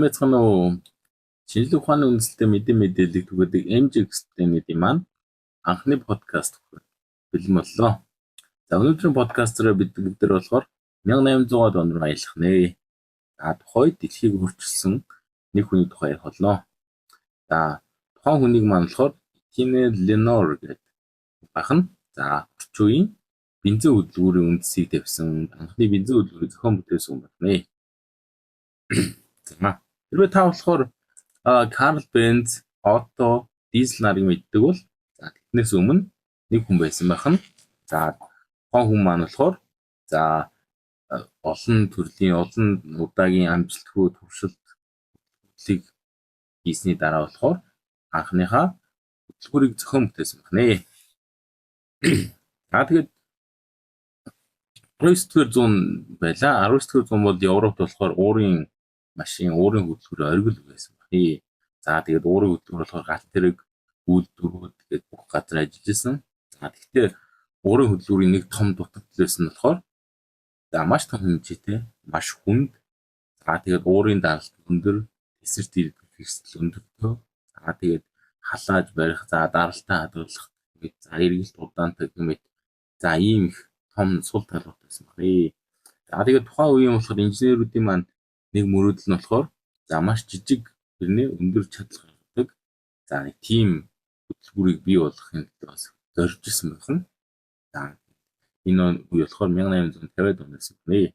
Мэцхан уу шинжлэх ухааны үндэслэлтэй мэдээллийг түгээдэг MJX-тэй мэдээ маань анхны подкаст бэлэн боллоо. За өнөөдрийн подкастраа бид болохоор 1800-аад он руу аялах нэ. Тухайд дэлхийг өөрчилсөн нэг хүний тухай ярих боллоо. За тухайн хүнийг маань болохоор Тине Ленор гэдэг бахан. За орчин үеийн бензин хөдөлгүүрийн үндсийг тавьсан анхны бензин хөдөлгүүрийг зохион бүтээсэн хүн байна. За хэрвээ та болохоор Карл Бенц, Отто, Дизель нарыг мэддэг бол тэднээс өмнө нэг хүн байсан бахан. За тухайн хүн маань болохоор олон төрлийн олон удаагийн амжилтгүй туршилтыг хийсний дараа болохоор анхныхаа хөтөлбөрийг зохион бүтээсэн байна. Тэгээд 19-р зуун байлаа. 19-р зуун бол Европт болохоор уурын машин, уурын хөтөлбөр оргил байсан байна. За тэгээд уурын хөтөлбөр болохоор галт тэрэг, үйлдвэрүүд тэгээд бүх газар ажиллаж исэн. За гэхдээ уурын хөтөлбөрийн нэг том дутагдал байсан нь болохоор маш том хэмжээтэй, маш хүнд. За тэгээд уурын даралт өндөр, эсрэг дэргэдэх хэрэгсэл өндөртэй. За тэгээд халааж барих, за даралтаа хадгалах, за эргэлт удаантай гэмэт за ийм их том сул талууд байсан байна. За тэгээд тухайн үеийн болохоор инженеруудын маань нэг мөрөөдөл нь болохоор маш жижиг хэрнээ өндөр чадал гаргадаг. За нэг тийм хөтөлбөрийг бий болгохын тулд бас зорж исэн байна. За энэ үе болохоор 1850-ад оноос байна.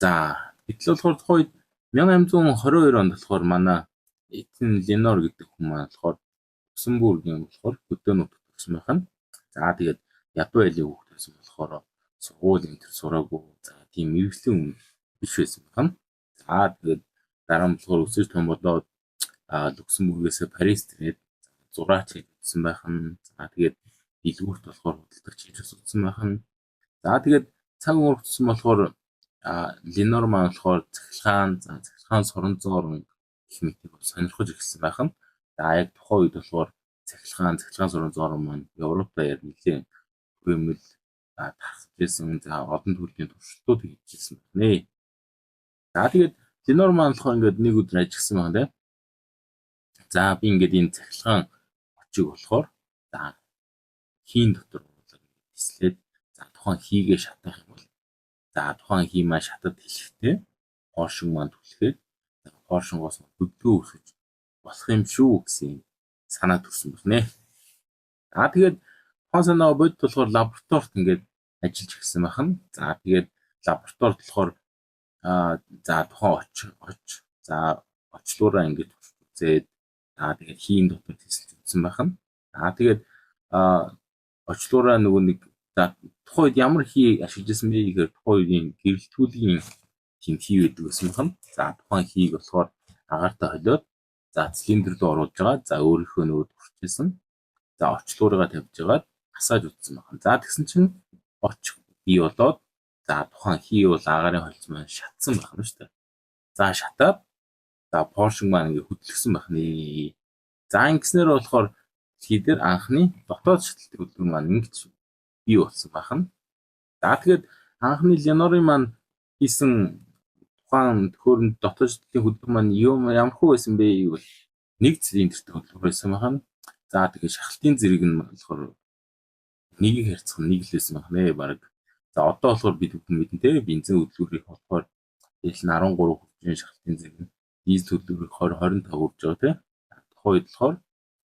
За гэтэл болохоор тухайд 1822 онд болохоор манай Этин Ленор гэдэг хүн маань болохоор Люксембургийн болохоор хөдөөнөд төгссөн байна. За тэгээд ядуу айлын хүүхэд байсан болохоор сургууль энэ төр сураагүй. За тийм мэрэгжлийн биш байсан байна. За тэгээд дараа нь болохоор өсөж том болоод Люксембургээс Парис ирээд зураач хийсэн байх нь. За тэгээд дэлгүүрт болохоор худалдагч хийж үзсэн байх нь. За тэгээд цаг өнгөрсөн болохоор Ленор маань болохоор цахилгаан соронзоор гэх мэтийг сонирхож ирсэн байх нь. За яг тухайн үед болохоор цахилгаан соронзоор маань Европтой яг нэлээд хэмэл тархажсэн. За олон төрлийн туршилтууд хийжсэн байна. За тэгээд Ленор маань болохоор ингээд нэг өдөр ажилласан байна тийм. За би ингээд энэ цахилгаан очиг болохоор хийн дотор тислээд тухайн хийгээ шатах юм бол тухайн хий маань шатад хэлэхдээ хоошин маань түлхээд хоошингоос хөдөө өсөж болох юм шүү гэсэн санаа төрсөн байна. За тэгээд тухайн санаа бодит болохоор лабораторид ингээд ажиллаж ирсэн байна. За тэгээд лабораторид болохоор тухайн очлуураа ингээд үзээд тэгээд хийн дотор тесэлж үзсэн байна. За тэгээд очлуураа нөгөө нэг тухайд ямар хий ашиглаж байсан бэ гэхээр тухайн гэрэлтгүүлийн тийм хий байдаг гэсэн байна. За тухайн хийг болохоор агаартай холиод цилиндр рүү оруулж байгаа. За өөрийнхөө нөгөө турчилсан. За очлуураа тавьж байгаа асааж үзсэн байна. За тэгсэн чинь бий болоод тухайн хий бол агаарын холц маань шатсан байна шүү дээ. За шатаад поршин маань ингээ хөдлөсөн байна. За ингэснээр болохоор хийдэр анхны дотоод шаталтын хөдөлгөөн маань ингэж бий болсон байна. За тэгээд анхны Ленорын маань хийсэн тухайн төхөөрөмж дотоод шаталтын хөдөлгөөн маань ямархуу байсан бэ гэвэл нэг цилиндртэй хөдөлгөөн байсан байна. За тэгээд шахалтын зэрэг нь болохоор нэгийг харьцах нэг л байсан байна баг. За одоо болохоор бид бүхэн мэднэ те бензин хөдөлгөөрийг болохоор тэл 13 хүртэлцэн шахалтын зэрэг нь дизель хөдөлгөөрийг 20-25 хүрж байгаа те. Тухайн үед болохоор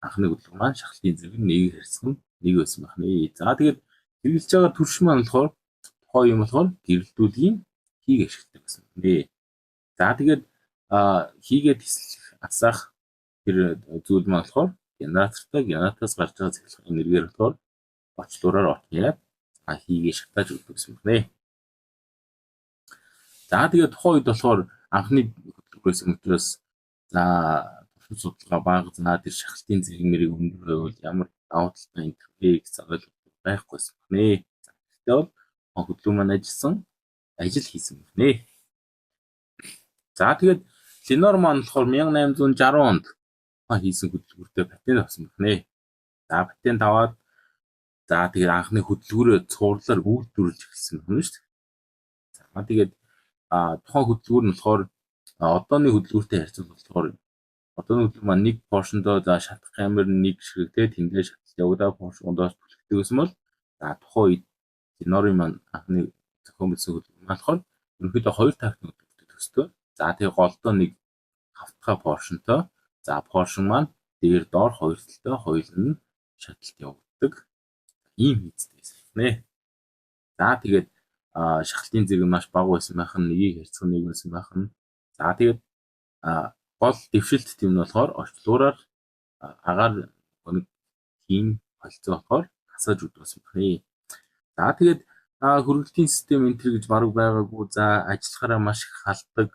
анхны хөдөлгөөн маань шахалтын зэрэг нь нэгийг харьцах нь нэг байсан байна. За тэгээд хэрэгжилж байгаа төрш маань болохоор тухайн юм болохоор гэрэлтүүлгийн хийг ашигладаг гэсэн байна. За тэгээд хийгээ тислэх асаах тэр зүйл маань болохоор генератороос гарч байгаа цахилгаан энергээр болохоор очлуураар отмяад хийгээ шатааж өгдөг гэсэн байна. За тэгээд тухайн үед болохоор анхны хөтөлбөрөөс өнөөдрөөс туршилт судалгаа бага тэр шахалтын зэрэг мэрийг өндөр байвал ямар давуу талтай интерфейс заавал байхгүйсэн байна. Гэхдээ бол хөтөлбөр маань ажил хийсэн байна. За тэгээд Ленор маань болохоор 1860 онд хийсэн хөтөлбөртэй патент авсан байна. За патент аваад тэгээд анхны хөтөлбөрөө цуурлаар үйлдвэрлэж эхэлсэн байна шүү дээ. За тэгээд тухайн хөтөлбөр нь болохоор Одооны хөдөлгөөртэй харьцуулбал болохоор одооны хөдөлгөөр маань нэг поршондоо за шатах камер нэг ширхэг те тэндээ шаталт явагдаа поршондоос түлхдэг гэсэн бол за тухайн үед Ленорын маань анхны зохион бичсэн хөдөлгөөр маань болохоор ерөнхийдөө 2 тактны хөдөлгөөртэй төстэй. За тэгээ голдоо нэг хавтгай поршонтой. За поршон маань дээр доор хоёр талтай хоёул нь шаталт явагддаг. Ийм хийцтэй байсан нэ. За тэгээд шахалтын зэрэг маш бага байсан байх нь нэгийг хэрцэх нэг байсан байх нь. За тэгээд гол дэвшилт тийм нь болохоор орчлуураар агаар нэг тийм холцоо болохоор хасаж үдвэсэн байна. За тэгээд хөргөлтийн систем энэ төр гэж баруун байгаагүй. За ажиллахаараа маш их халддаг.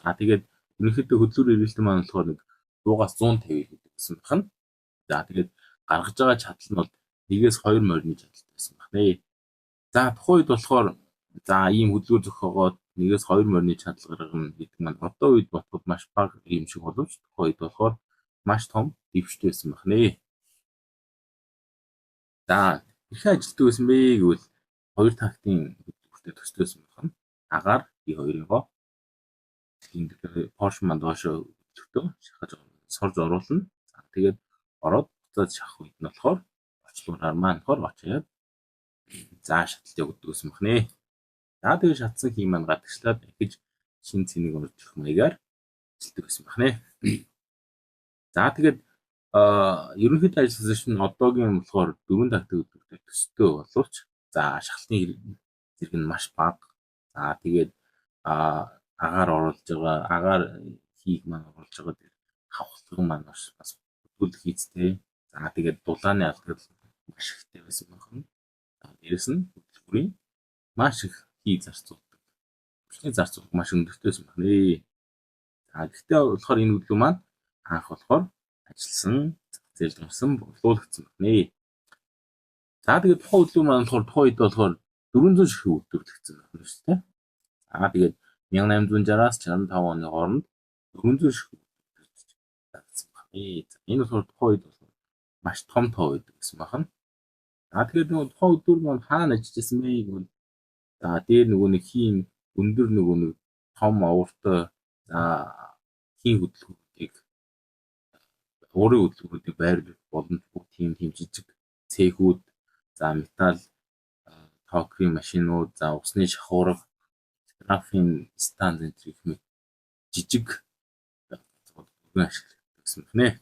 За тэгээд ерөнхийдөө хөдлөөр эргэлтэн маань болохоор нэг 100-аас 150 гэсэн байна. За тэгээд гаргаж байгаа чадал нь бол 1-ээс 2 морины чадалтай байсан байна. За тухайн үед болохоор за ийм хөдөлгөөр зохиогоод 1-ээс 2 морины чадал гаргана гэдэг маань одоо үед бодоход маш бага юм шиг боловч тухайн үед болохоор маш том дэвштэй байсан байна. За хэрхэн ажилтдаг байсан бэ гэвэл 2 тактын хөдөлгөөртэй төстэй байсан байна. Агаар B2-ийнхоо поршон маань доошоо хөдөлгөөртөө шахаж сорж оруулна. За тэгээд ороод буцаад шахах үед нь болохоор орчлуураар маань болохоор очоод за шаталт явагддаг гэсэн байна. За тэгээд шатсан хий маань гадагшлаад дахиж шинэ цэнийг оржих маягаар ажилтдаг гэсэн байна. За тэгээд ерөнхийдөө ажилласан шин одоогийн болохоор 4 тактын хөдөлгөөртэй төстэй боловч за шахалтын зэрэг нь маш бага. За тэгээд агаар оруулж байгаа агаар хийг маань оруулж байгаа хавхлага маань бас хөдөлгөөр хийцтэй. За тэгээд дулааны алдагд маш ихтэй байсан байна. Дээрэс нь хөдөлгөөрийн маш их хий зарцуулдаг. Хүчний зарцуулга маш өндөртэй байсан байна. За гэхдээ болохоор энэ хөдөлгөөр маань анх болохоор ажилласан, зээлж гарсан, борлуулагдсан байна. За тэгээд тухайн хөдөлгөөр маань болохоор тухайн үед болохоор 400 ширхэг үйлдвэрлэгдсэн байна шүү дээ. За тэгээд 1860-аас 65 оны хооронд 400 ширхэг үйлдвэрлэгдсэн байна. Энэ болохоор тухайн үед маш том тоо байдаг гэсэн байна. За тэгээд нөгөө тухайн хөдөлгөөр маань хаана ажиллаж байсан бэ гэвэл за дээр нөгөө нэг хийн өндөр нөгөө нэг том овортой за хийн хөдөлгөөрүүдийг өөрийн хөдөлгөөрүүдийг байрлуулах боломжгүй тийм жижиг цехүүд за металл токрийн машинууд за усны шахуурга графийн станц гэх мэт жижиг хөдөлгөөн ашигладаг гэсэн байна.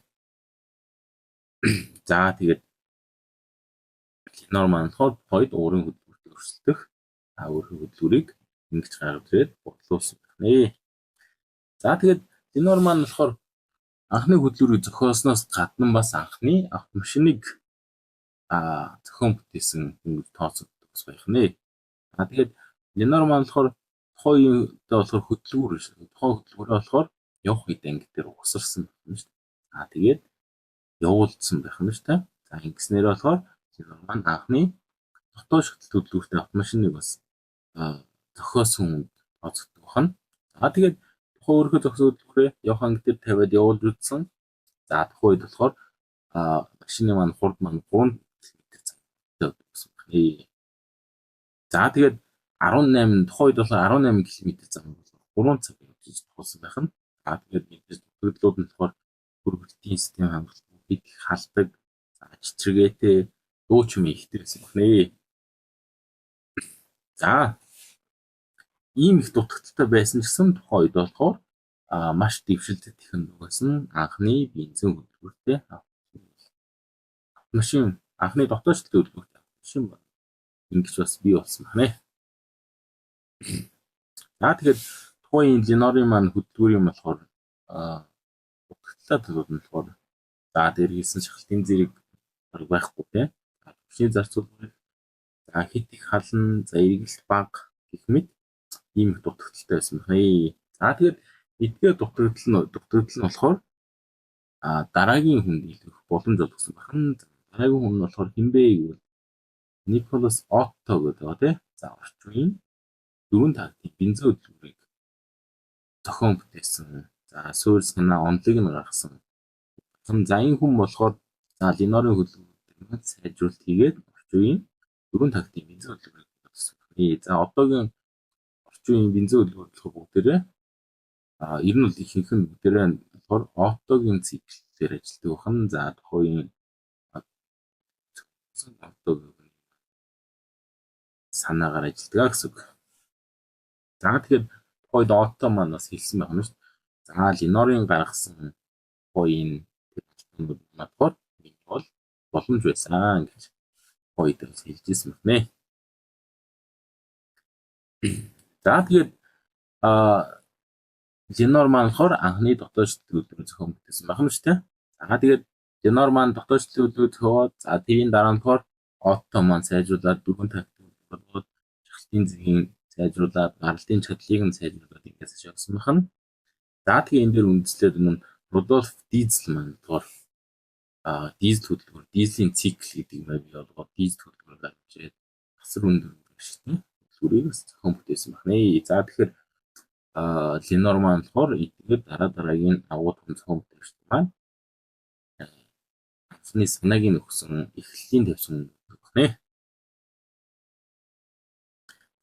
За тэгээд Ленор маань хойд өөрийн хөдөлгөөртөө өрсөлдөх өөрийн хөдөлгөөрийг ингэж гаргаж ирээд бодлуулсан байна. За тэгээд Ленор маань болохоор анхны хөдөлгөөрийг зохиосноос гадна бас анхны автомашиныг зохион бүтээсэн ингэж тооцогддог бас байна. Тэгээд Ленор маань болохоор тухайн болохоор хөдөлгөөрөө болохоор явах үед анги дээр угсарсан байна шүү дээ. Тэгээд явуулсан байх нь шүү дээ. За ингэснээр болохоор Ленор маань анхны дотоод шаталт хөдөлгөөртэй автомашиныг бас зохиосон тооцогддог байна. За тэгээд тухайн өөрийнхөө зохиосон хөдөлгөөрөө явах анги дээр тавиад явуулж үзсэн. За тухайн үед болохоор машины маань хурд маань 3 км цагтай гэсэн байна. За тэгээд 18 тухайн үед болохоор 18 км зам бол 3 цаг явж тохиолсон байх нь. За тэгээд мэдээж төгөлдлүүд нь болохоор хөргөлтийн систем хангалттай их халдаг, чичиргээтэй дуу чимээ ихтэй байсан байна. За ийм их дутагдaltaй байсан ч гэсэн тухайн үед болохоор маш дэвшилтэт технологиос нь анхны бензин хөдөлгөөртэй автомашин анхны дотоод шаталт хөдөлгөөртэй автомашин байна. Ингэж бас бий болсон байна. За тэгээд тухайн Ленорын маань хөдөлгөөрийн болохоор дутагдaltaй талууд нь болохоор за дээр хийсэн шахалтын зэрэг байхгүй тийм. Хүчний зарцуулгыг за хит их халан за эргэлт бага гэх мэт ийм их дутагдaltaй байсан байна. За тэгээд эдгээр дутагдал нь болохоор дараагийн хүнд илрэх боломж олгосон байна. Дараагийн хүн нь болохоор хинбэ гэвэл Николас Отто гэдэг тийм. За орчин үеийн 4 тактын бензин хөдөлгөөрийг зохион бүтээсэн. За суур санаа онолыг нь гаргасан. За энэ хүн болохоор за Ленорын хөдөлгөөрийг сайжруулалт хийгээд орчин үеийн 4 тактын бензин хөдөлгөөрийг болсон. За одоогийн орчин үеийн бензин хөдөлгөөр бүгдээрээ Ер нь бол ихэнх нь бүгдээрээ болохоор оптогийн циклээр ажилладаг бахан. За тухайн оптог санаагаар ажилладаг гэсэн үг. За тэгэхээр тухайд отто маань бас хэлсэн байх нь шүү дээ. За Ленорын гаргасан тухайн математикоор энэ бол боломж байсан гэж тухайд бас хэлжсэн байна. За тэгээд Ленор маань болохоор анхны дотоод шилтгүүлбэрийг зохион бүтээсэн байх нь шүү дээ. За тэгээд Ленор маань дотоод шилтгүүлбэрийг зохиоод за тэрийн дараа нь болохоор отто маань сайжруулад дөрвөн тактик болгоод шахалтын зэгийн сайжруулад гаралтын чадлыг нь сайжруулад ингээс явсан байна. За тэгээ энэ дээр үндэслээд өмнө Рудольф Дизель маань болохоор дизель хөдөлгөөр дизелийн цикл гэдэг юм бий болгоод дизель хөдөлгөөр гаргажээд асар өндөр шигтэн хөдөлгөөрийг зохион бүтээсэн байна. За тэгэхээр Ленор маань болохоор эдгээр дараагийн агуу том зохион бүтээгч маань анхны санааг нь өгсөн эхлэлийн тавьсан байна.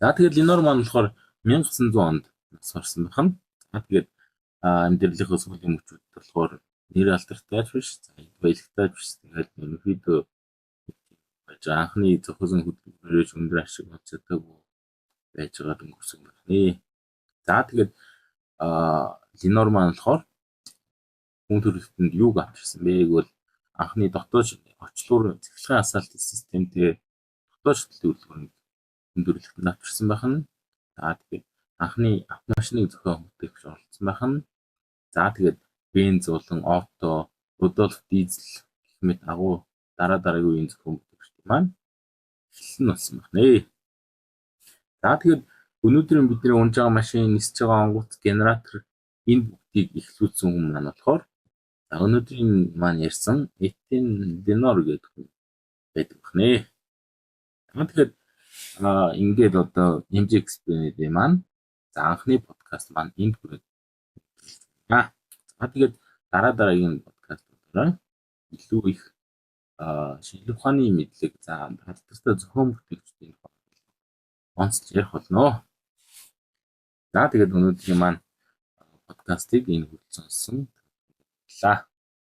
За тэгээд Ленор маань болохоор 1900 онд нас барсан байна. За тэгээд амьдралынхаа сүүлийн мөчүүд болохоор нэр алдартай биш, баялагтай биш. Тэгээд ерөнхийдөө анхны зохиосон хөдөлгөөрөөж өндөр ашиг олцдог байж байгаад өнгөрсөн байна. За тэгээд Ленор маань болохоор хүн төрөлхтөнд юуг авчирсан бэ гэвэл анхны дотоод очлуур цэвэрлэгийн асаалтын системтэй дотоод шилтгүүлбэрийг хүндрэлтэнд авчирсан байна. За тэгээд анхны автомашиныг зохион бүтээгч оролцсон байна. За тэгээд Бенз болон Отто, Рудольф Дизель гэх мэт агуу дараагийн үеийн зохион бүтээгч маань эхлэн болсон байна. За тэгээд өнөөдөр бидний унж байгаа машин, нисэж байгаа онгоц, генератор энэ бүгдийг эхлүүлсэн хүн маань болохоор өнөөдрийн маань ярьсан Этьен Ленор гэдэг хүн байдаг байна. Тэгэхээр ингээд одоо MJXP-ийн маань за анхны подкаст маань энд хүрээд. Тэгээд дараагийн подкастуудаараа илүү их шинжлэх ухааны мэдлэг за алдартай зохион бүтээгчдийн онцлж ярих болно. За тэгээд өнөөдрийн маань подкастыг энэ хүртэл сонссон.